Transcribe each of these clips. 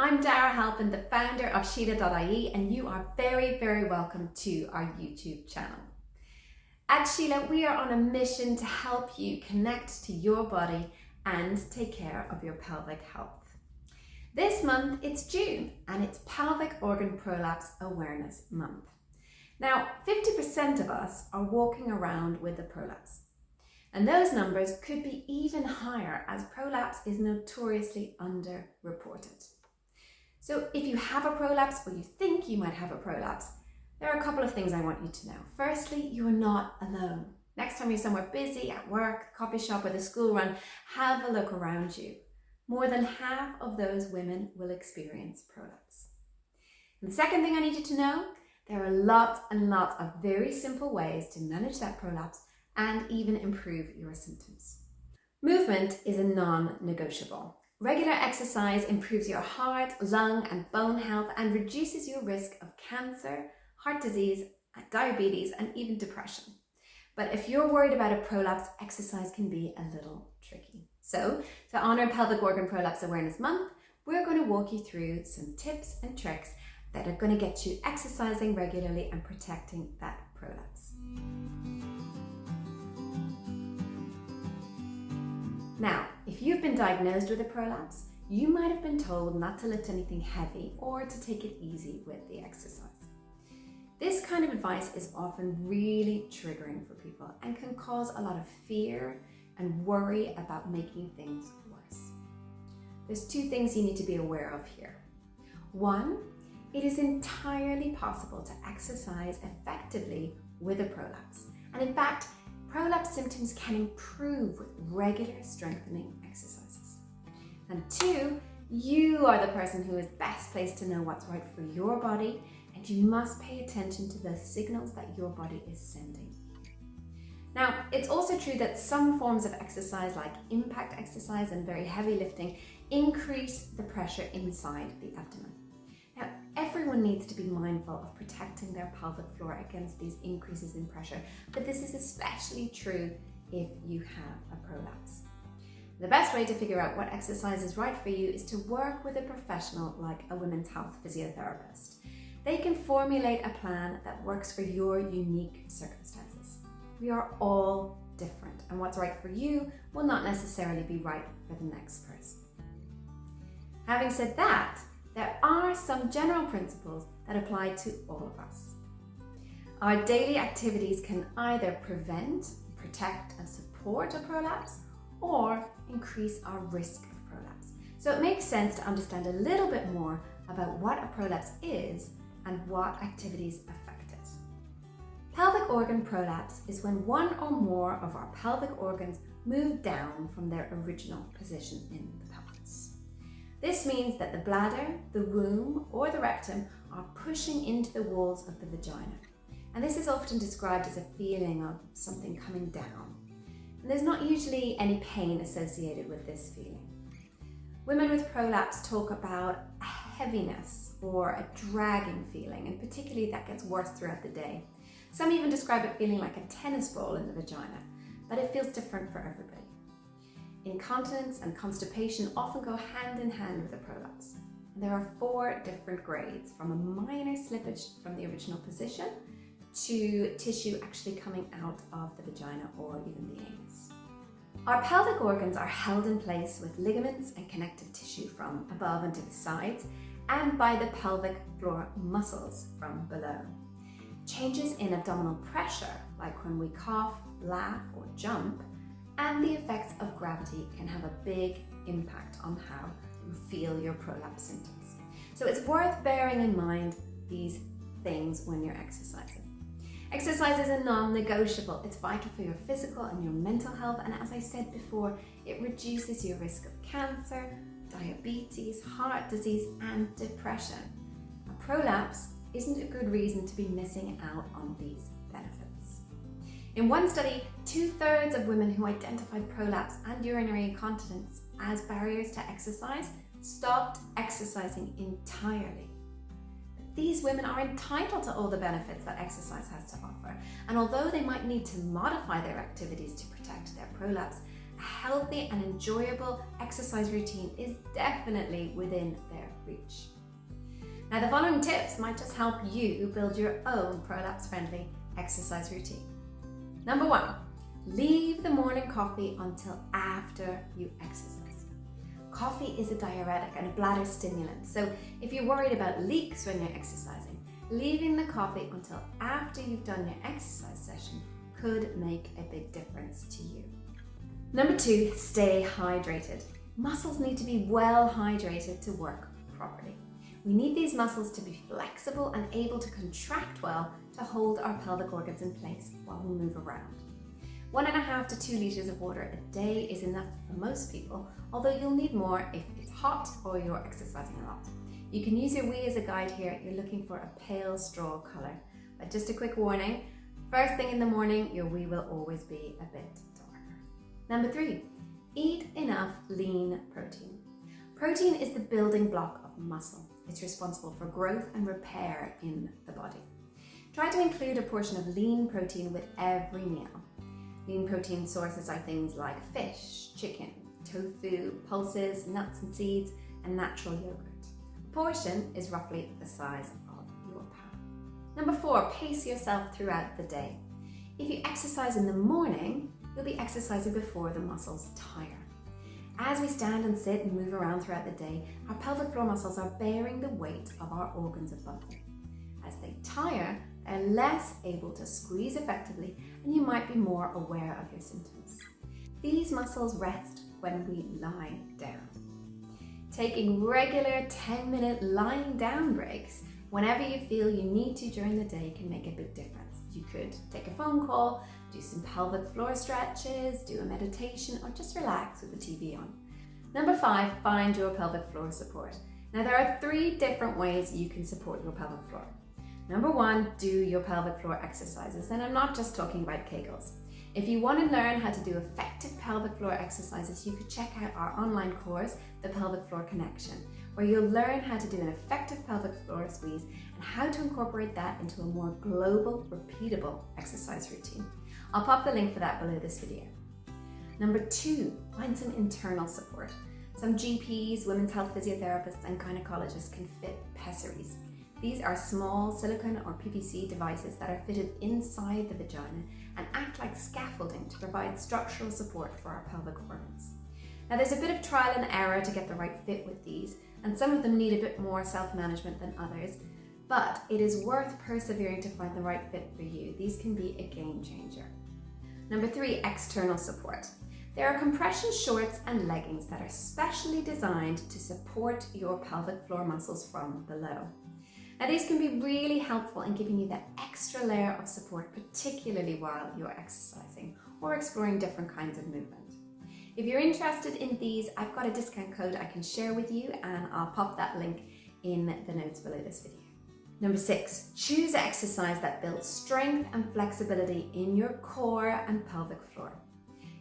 I'm Dara Halpin, the founder of Sheela.ie, and you are very, very welcome to our YouTube channel. At Sheela, we are on a mission to help you connect to your body and take care of your pelvic health. This month, it's June, and it's Pelvic Organ Prolapse Awareness Month. Now, 50% of us are walking around with a prolapse. And those numbers could be even higher as prolapse is notoriously underreported. So if you have a prolapse or you think you might have a prolapse, there are a couple of things I want you to know. Firstly, you are not alone. Next time you're somewhere busy, at work, coffee shop, or the school run, have a look around you. More than half of those women will experience prolapse. And the second thing I need you to know, there are lots and lots of very simple ways to manage that prolapse and even improve your symptoms. Movement is a non-negotiable. Regular exercise improves your heart, lung, and bone health and reduces your risk of cancer, heart disease, diabetes, and even depression. But if you're worried about a prolapse, exercise can be a little tricky. So, to honor Pelvic Organ Prolapse Awareness Month, we're going to walk you through some tips and tricks that are going to get you exercising regularly and protecting that prolapse. Now, if you've been diagnosed with a prolapse, you might have been told not to lift anything heavy or to take it easy with the exercise. This kind of advice is often really triggering for people and can cause a lot of fear and worry about making things worse. There's two things you need to be aware of here. One, it is entirely possible to exercise effectively with a prolapse. And in fact, prolapse symptoms can improve with regular strengthening exercises. And two, you are the person who is best placed to know what's right for your body, and you must pay attention to the signals that your body is sending. Now, it's also true that some forms of exercise, like impact exercise and very heavy lifting, increase the pressure inside the abdomen. Now, everyone needs to be mindful of protecting their pelvic floor against these increases in pressure, but this is especially true if you have a prolapse. The best way to figure out what exercise is right for you is to work with a professional like a women's health physiotherapist. They can formulate a plan that works for your unique circumstances. We are all different, and what's right for you will not necessarily be right for the next person. Having said that, there are some general principles that apply to all of us. Our daily activities can either prevent, protect, and support a prolapse, or increase our risk of prolapse. So it makes sense to understand a little bit more about what a prolapse is and what activities affect it. Pelvic organ prolapse is when one or more of our pelvic organs move down from their original position in the pelvis. This means that the bladder, the womb, or the rectum are pushing into the walls of the vagina. And this is often described as a feeling of something coming down. And there's not usually any pain associated with this feeling. Women with prolapse talk about a heaviness or a dragging feeling, and particularly that gets worse throughout the day. Some even describe it feeling like a tennis ball in the vagina, but it feels different for everybody. Incontinence and constipation often go hand in hand with a prolapse. And there are 4 different grades, from a minor slippage from the original position to tissue actually coming out of the vagina or even the anus. Our pelvic organs are held in place with ligaments and connective tissue from above and to the sides, and by the pelvic floor muscles from below. Changes in abdominal pressure, like when we cough, laugh, or jump, and the effects of gravity can have a big impact on how you feel your prolapse symptoms. So it's worth bearing in mind these things when you're exercising. Exercise is a non-negotiable. It's vital for your physical and your mental health, and as I said before, it reduces your risk of cancer, diabetes, heart disease, and depression. A prolapse isn't a good reason to be missing out on these benefits. In one study, 2/3 of women who identified prolapse and urinary incontinence as barriers to exercise stopped exercising entirely. But these women are entitled to all the benefits that exercise has to offer, and although they might need to modify their activities to protect their prolapse, a healthy and enjoyable exercise routine is definitely within their reach. Now, the following tips might just help you build your own prolapse-friendly exercise routine. Number 1, leave the morning coffee until after you exercise. Coffee is a diuretic and a bladder stimulant, so if you're worried about leaks when you're exercising, leaving the coffee until after you've done your exercise session could make a big difference to you. Number 2, stay hydrated. Muscles need to be well hydrated to work properly. We need these muscles to be flexible and able to contract well to hold our pelvic organs in place while we move around. 1.5 to 2 liters of water a day is enough for most people, although you'll need more if it's hot or you're exercising a lot. You can use your wee as a guide here. You're looking for a pale straw color. But just a quick warning, first thing in the morning, your wee will always be a bit darker. Number 3, eat enough lean protein. Protein is the building block of muscle. It's responsible for growth and repair in the body. Try to include a portion of lean protein with every meal. Lean protein sources are things like fish, chicken, tofu, pulses, nuts and seeds, and natural yogurt. A portion is roughly the size of your palm. Number 4, pace yourself throughout the day. If you exercise in the morning, you'll be exercising before the muscles tire. As we stand and sit and move around throughout the day, our pelvic floor muscles are bearing the weight of our organs above them. As they tire, they're less able to squeeze effectively, and you might be more aware of your symptoms. These muscles rest when we lie down. Taking regular 10-minute lying down breaks whenever you feel you need to during the day can make a big difference. You could take a phone call, do some pelvic floor stretches, do a meditation, or just relax with the TV on. Number 5, find your pelvic floor support. Now, there are 3 different ways you can support your pelvic floor. Number 1, do your pelvic floor exercises, and I'm not just talking about Kegels. If you want to learn how to do effective pelvic floor exercises, you could check out our online course, The Pelvic Floor Connection, where you'll learn how to do an effective pelvic floor squeeze and how to incorporate that into a more global, repeatable exercise routine. I'll pop the link for that below this video. Number 2, find some internal support. Some GPs, women's health physiotherapists, and gynecologists can fit pessaries. These are small silicone or PVC devices that are fitted inside the vagina and act like scaffolding to provide structural support for our pelvic organs. Now, there's a bit of trial and error to get the right fit with these, and some of them need a bit more self-management than others, but it is worth persevering to find the right fit for you. These can be a game changer. Number 3, external support. There are compression shorts and leggings that are specially designed to support your pelvic floor muscles from below. Now, these can be really helpful in giving you that extra layer of support, particularly while you're exercising or exploring different kinds of movement. If you're interested in these, I've got a discount code I can share with you, and I'll pop that link in the notes below this video. Number 6, choose exercise that builds strength and flexibility in your core and pelvic floor.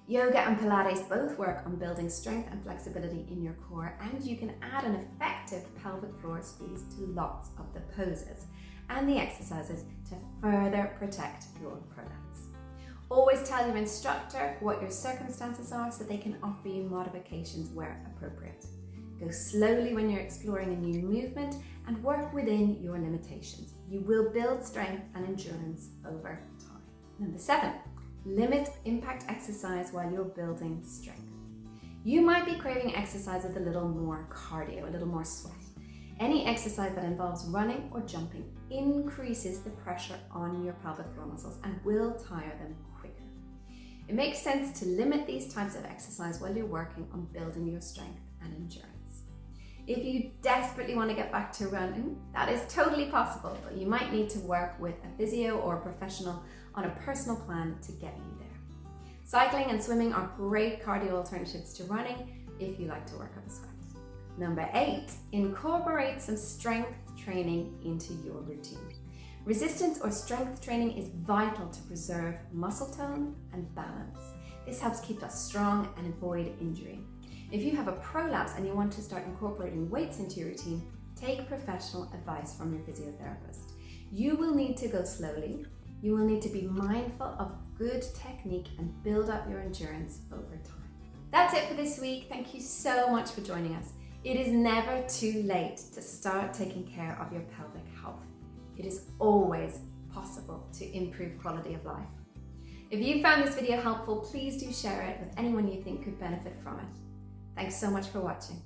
Yoga and Pilates both work on building strength and flexibility in your core, and you can add an effective pelvic floor squeeze to lots of the poses and the exercises to further protect your prolapse. Always tell your instructor what your circumstances are so they can offer you modifications where appropriate. Go slowly when you're exploring a new movement and work within your limitations. You will build strength and endurance over time. Number 7, limit impact exercise while you're building strength. You might be craving exercise with a little more cardio, a little more sweat. Any exercise that involves running or jumping increases the pressure on your pelvic floor muscles and will tire them quicker. It makes sense to limit these types of exercise while you're working on building your strength and endurance. If you desperately want to get back to running, that is totally possible, but you might need to work with a physio or a professional on a personal plan to get you there. Cycling and swimming are great cardio alternatives to running if you like to work up a sweat. Number 8, incorporate some strength training into your routine. Resistance or strength training is vital to preserve muscle tone and balance. This helps keep us strong and avoid injury. If you have a prolapse and you want to start incorporating weights into your routine, take professional advice from your physiotherapist. You will need to go slowly. You will need to be mindful of good technique and build up your endurance over time. That's it for this week. Thank you so much for joining us. It is never too late to start taking care of your pelvic health. It is always possible to improve quality of life. If you found this video helpful, please do share it with anyone you think could benefit from it. Thanks so much for watching.